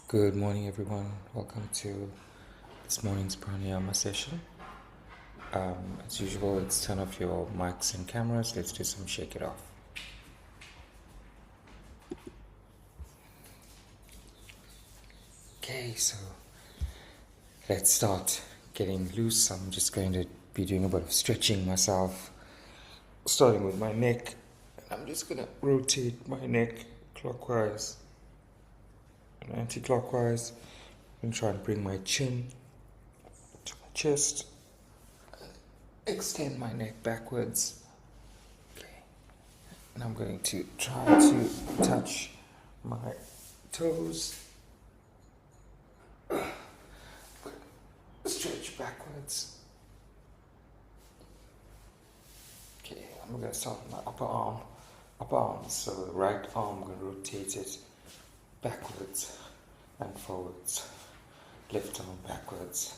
Good morning, everyone. Welcome to this morning's Pranayama session. As usual, let's turn off your mics and cameras. Let's do some shake it off. Okay, so let's start getting loose. I'm just going to be doing a bit of stretching myself, starting with my neck. I'm just going to rotate my neck clockwise and anti-clockwise. I'm going to try and bring my chin to my chest. Extend my neck backwards. Okay. And I'm going to try to touch my toes. Stretch backwards. Okay, I'm going to start with my upper arm. Upper arm, so the right arm, I'm going to rotate it backwards and forwards. Left arm backwards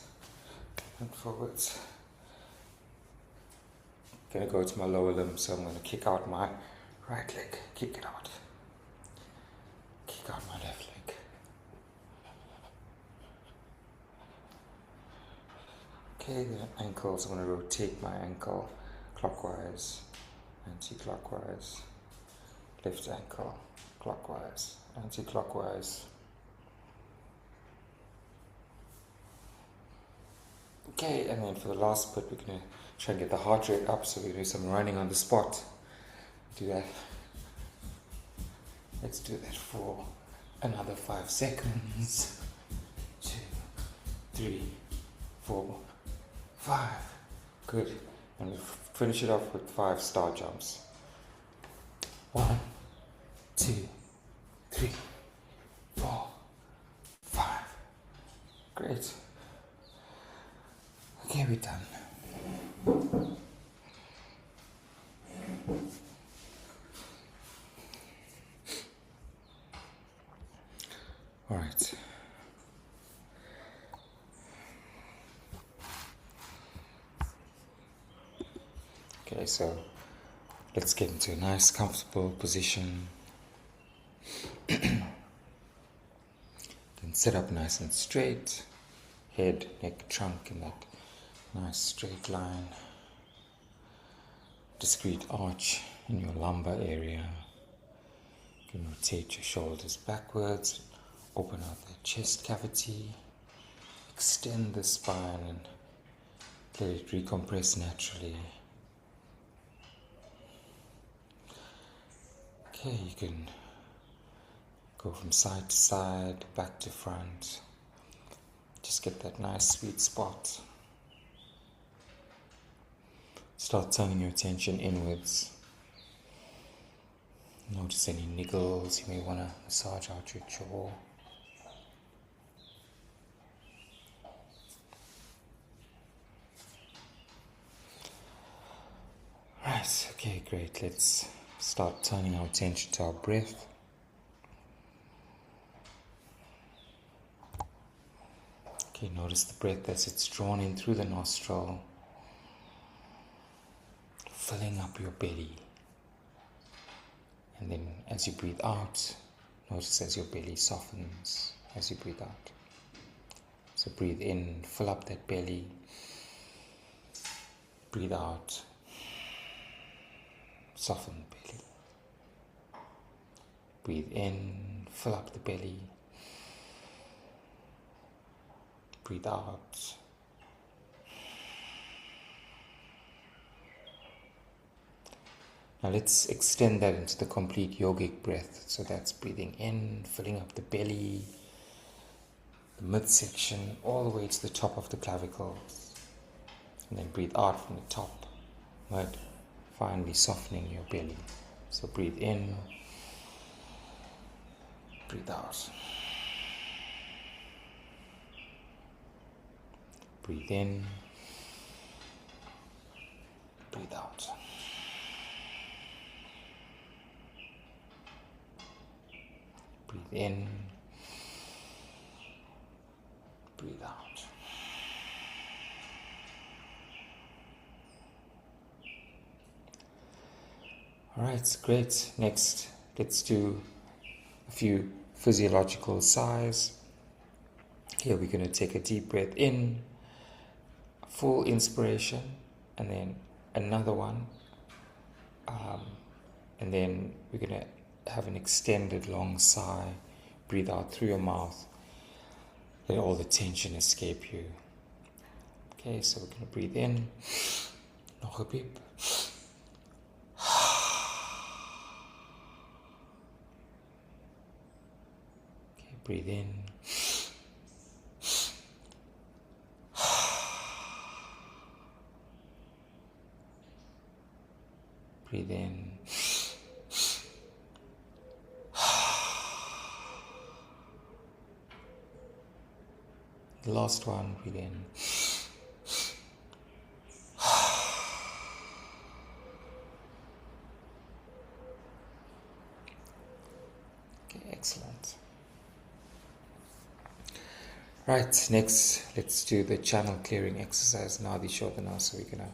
and forwards. Going to go to my lower limb, so I'm going to kick out my right leg. Kick it out. Kick out my left leg. Okay, the ankles, I'm going to rotate my ankle clockwise, anti-clockwise. Left ankle, clockwise, anti-clockwise. Okay, and then for the last bit, we're going to try and get the heart rate up, so we're going to do some running on the spot. Do that. Let's do that for another 5 seconds. 2, 3, 4, 5. Good. And we'll finish it off with 5 star jumps. 1, 2, 3, 4, 5. Great. Okay, we're done. All right. Okay, so let's get into a nice, comfortable position. Then sit up nice and straight. Head, neck, trunk in that nice straight line. Discrete arch in your lumbar area. You can rotate your shoulders backwards. Open out the chest cavity. Extend the spine and let it recompress naturally. Okay, you can go from side to side, back to front. Just get that nice sweet spot. Start turning your attention inwards. Notice any niggles. You may want to massage out your jaw. Right, okay, great. Let's start turning our attention to our breath. Okay, notice the breath as it's drawn in through the nostril, filling up your belly. And then as you breathe out, notice as your belly softens as you breathe out. So breathe in, fill up that belly. Breathe out, soften the belly. Breathe in, fill up the belly. Breathe out. Now let's extend that into the complete yogic breath. So that's breathing in, filling up the belly, the midsection, all the way to the top of the clavicles. And then breathe out from the top, mid, finally softening your belly. So breathe in, breathe out. Breathe in, breathe out. Breathe in, breathe out. Alright, great. Next, let's do a few physiological sighs. Here we're going to take a deep breath in, full inspiration, and then another one. And then we're going to have an extended long sigh. Breathe out through your mouth. Let all the tension escape you. Okay, so we're going to breathe in. Nog 'n piep. Okay, breathe in. Breathe in. The last one, breathe in. Okay, excellent. Right, next let's do the channel clearing exercise. Nadi Shodhana. So we're going to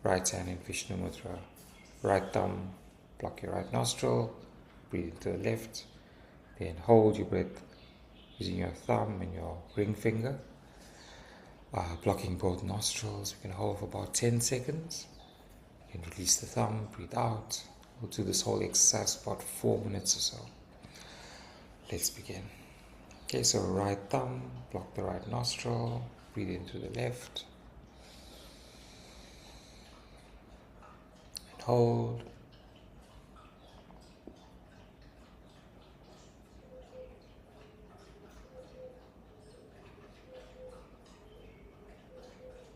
right hand in Vishnu Mudra. Right thumb, block your right nostril, breathe into the left, then hold your breath using your thumb and your ring finger, blocking both nostrils. We can hold for about 10 seconds. You can release the thumb, breathe out. We'll do this whole exercise for about 4 minutes or so. Let's begin. Okay, so right thumb, block the right nostril, breathe into the left, and hold.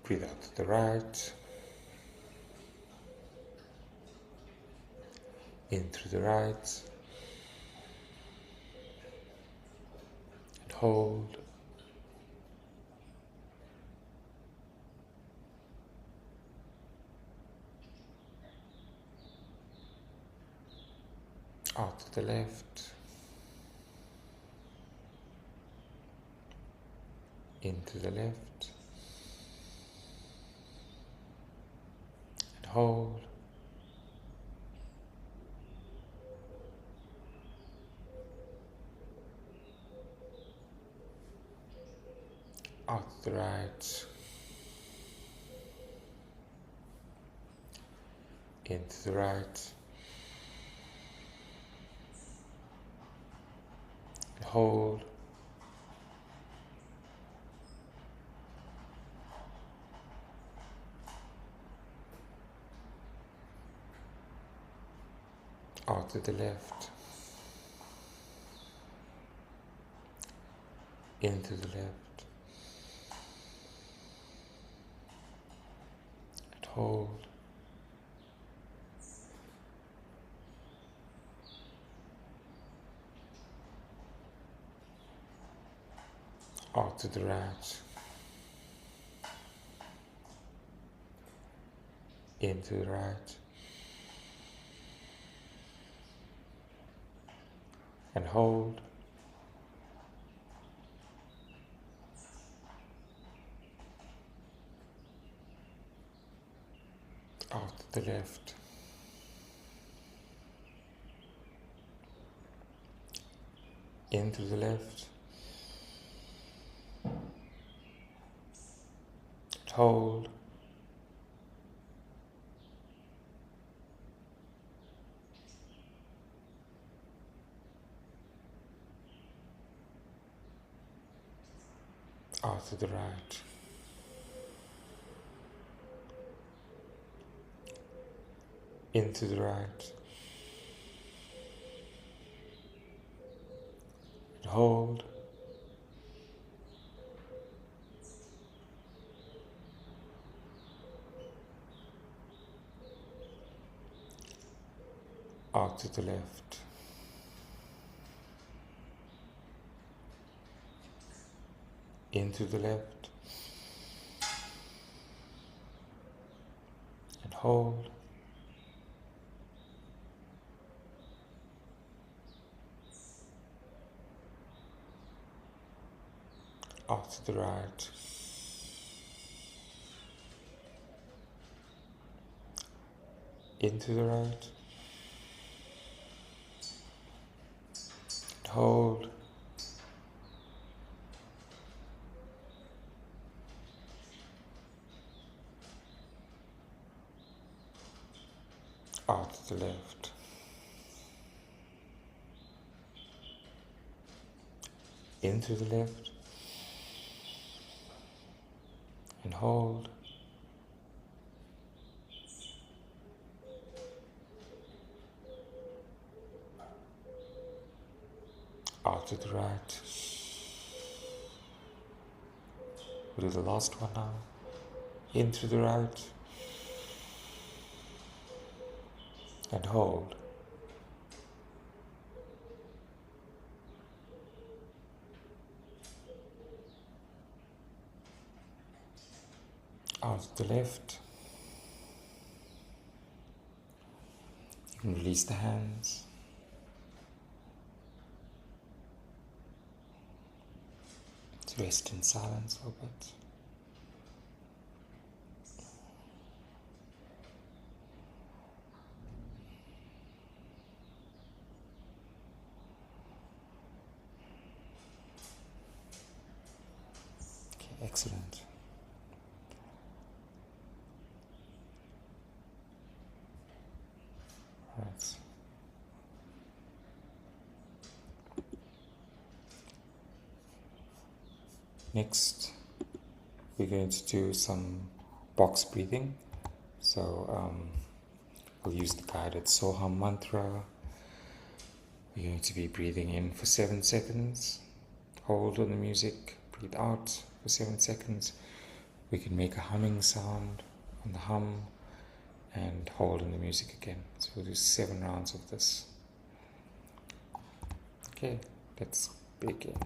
Breathe out to the right, in through the right, and hold. Out to the left, into the left, and hold. Out to the right, into the right, and hold. Out to the left, into the left, and hold. Out to the right, into the right, and hold. Out to the left, into the left, and hold. Out to the right, into the right, and hold. Out to the left, into the left, and hold. Out to the right, into the right, and hold. to the left. In through the left. And hold. Out to the right. We'll do the last one now. In through the right. And hold. Out to the left. You can release the hands. To rest in silence for a bit. Okay, excellent. Right. Next, we're going to do some box breathing. So we'll use the guided Soham mantra. We're going to be breathing in for 7 seconds. Hold on the music. Breathe out for 7 seconds. We can make a humming sound on the hum and hold on the music again. So we'll do 7 rounds of this. Okay, let's begin.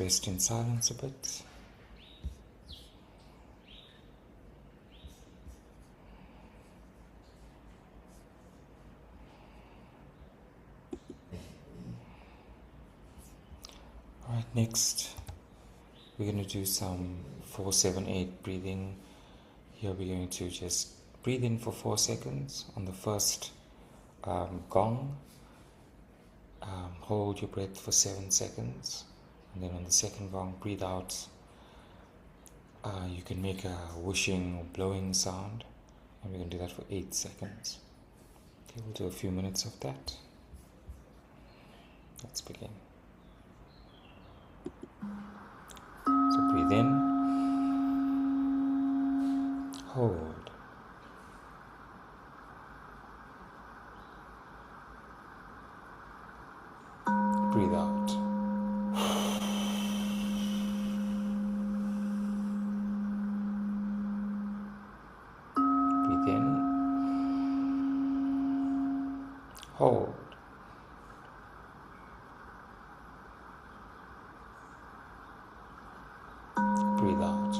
just rest in silence a bit. Alright, next we're going to do some 4-7-8 breathing. Here we're going to just breathe in for 4 seconds on the first gong. Hold your breath for 7 seconds, and then on the second gong, breathe out. You can make a whooshing or blowing sound, and we're going to do that for 8 seconds. Okay, we'll do a few minutes of that. Let's begin. So breathe in, hold, breathe out. Breathe in, hold, breathe out.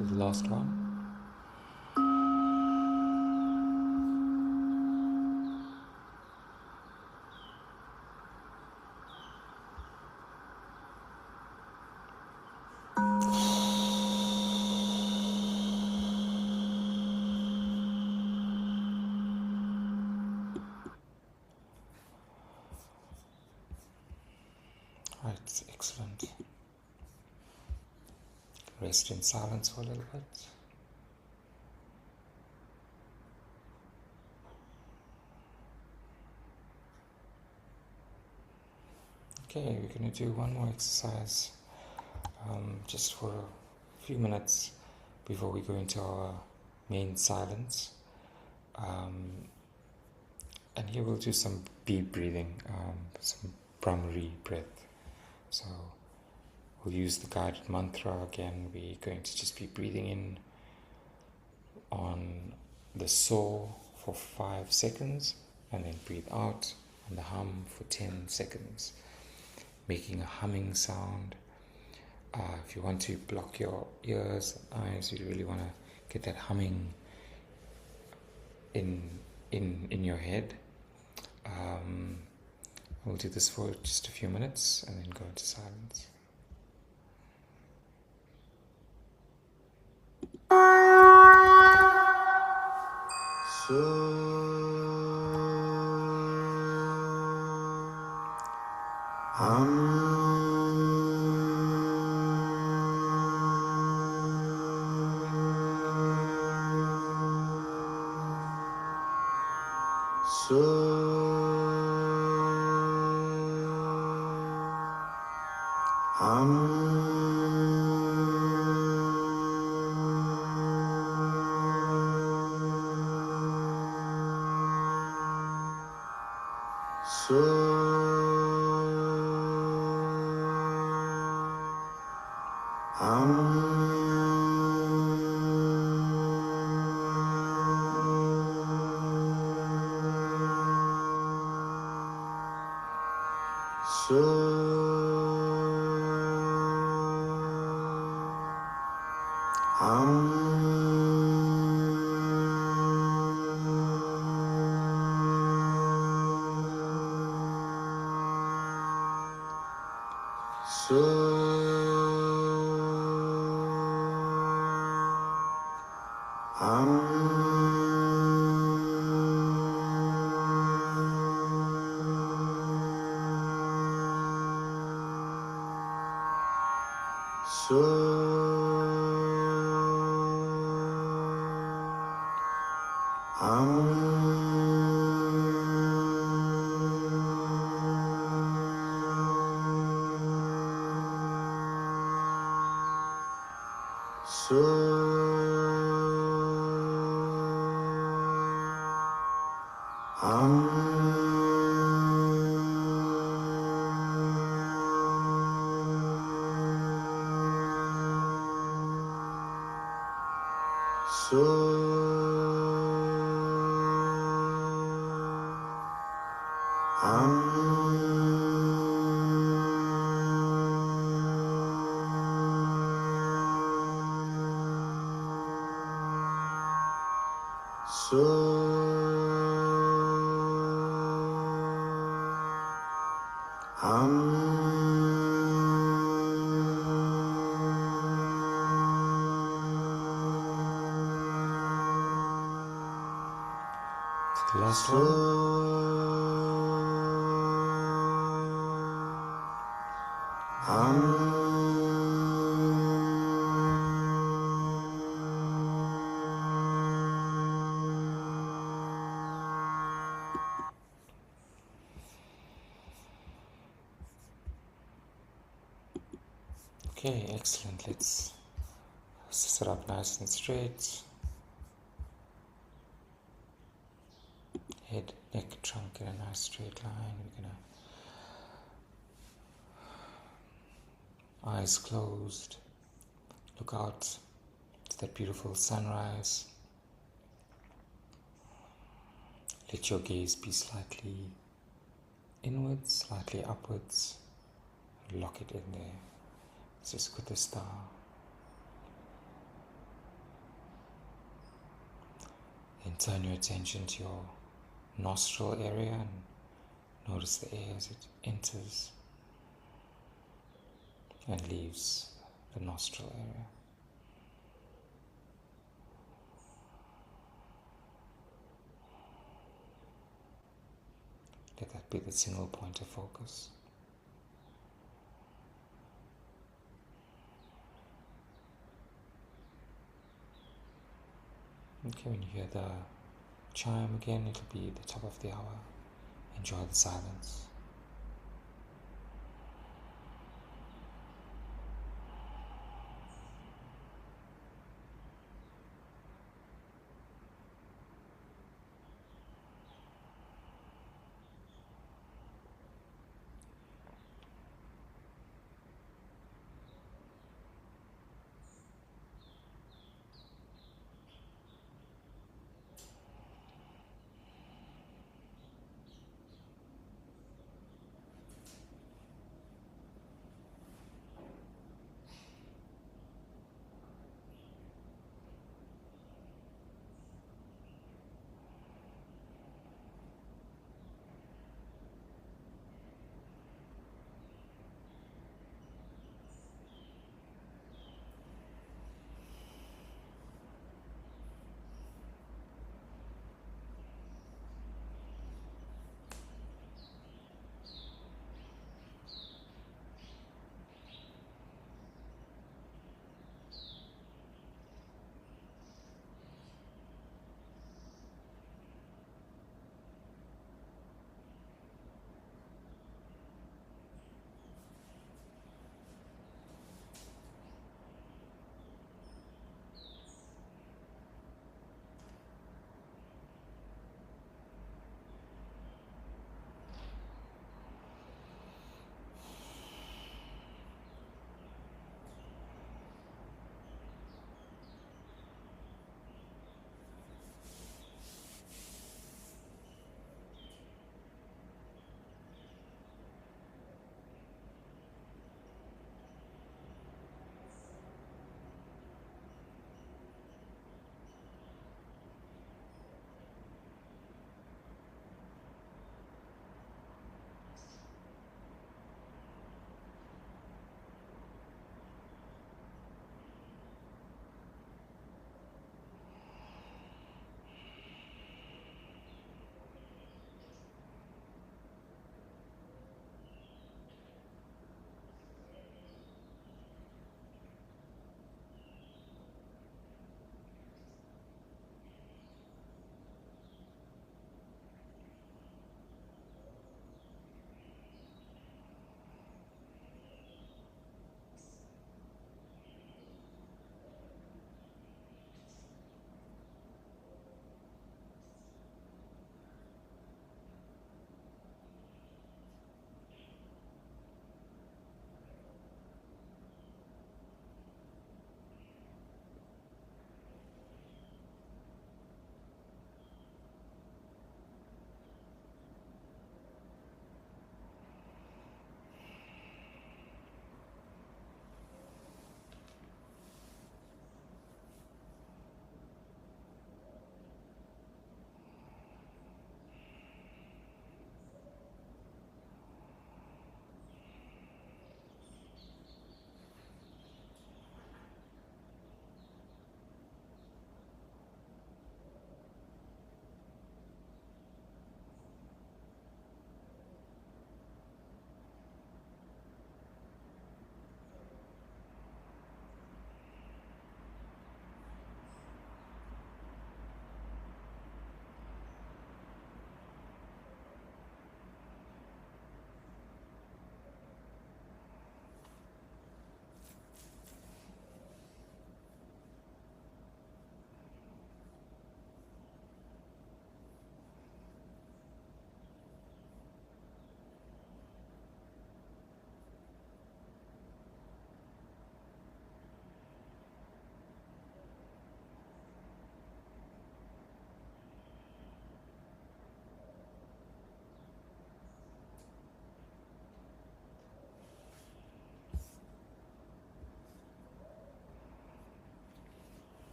The last one. Right, excellent. Rest in silence for a little bit. Okay, we're going to do one more exercise just for a few minutes before we go into our main silence. And here we'll do some deep breathing, some Brahmari breath. So we'll use the guided mantra again. We're going to just be breathing in on the saw for 5 seconds and then breathe out on the hum for 10 seconds, making a humming sound. If you want to block your ears and eyes, you really want to get that humming in your head. We'll do this for just a few minutes and then go into silence. The last Okay, excellent. Let's sit up nice and straight. Head, neck, trunk in a nice straight line. We're gonna eyes closed. Look out to that beautiful sunrise. Let your gaze be slightly inwards, slightly upwards. Lock it in there. It's just with the star. Then turn your attention to your nostril area and notice the air as it enters and leaves the nostril area. Let that be the single point of focus. Okay, when you hear the chime again, it'll be the top of the hour. Enjoy the silence.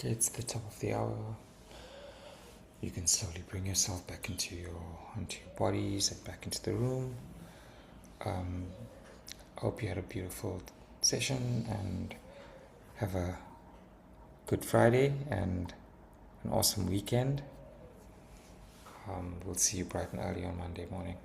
Okay, it's the top of the hour. You can slowly bring yourself back onto your bodies and back into the room. I hope you had a beautiful session and have a good Friday and an awesome weekend. We'll see you bright and early on Monday morning.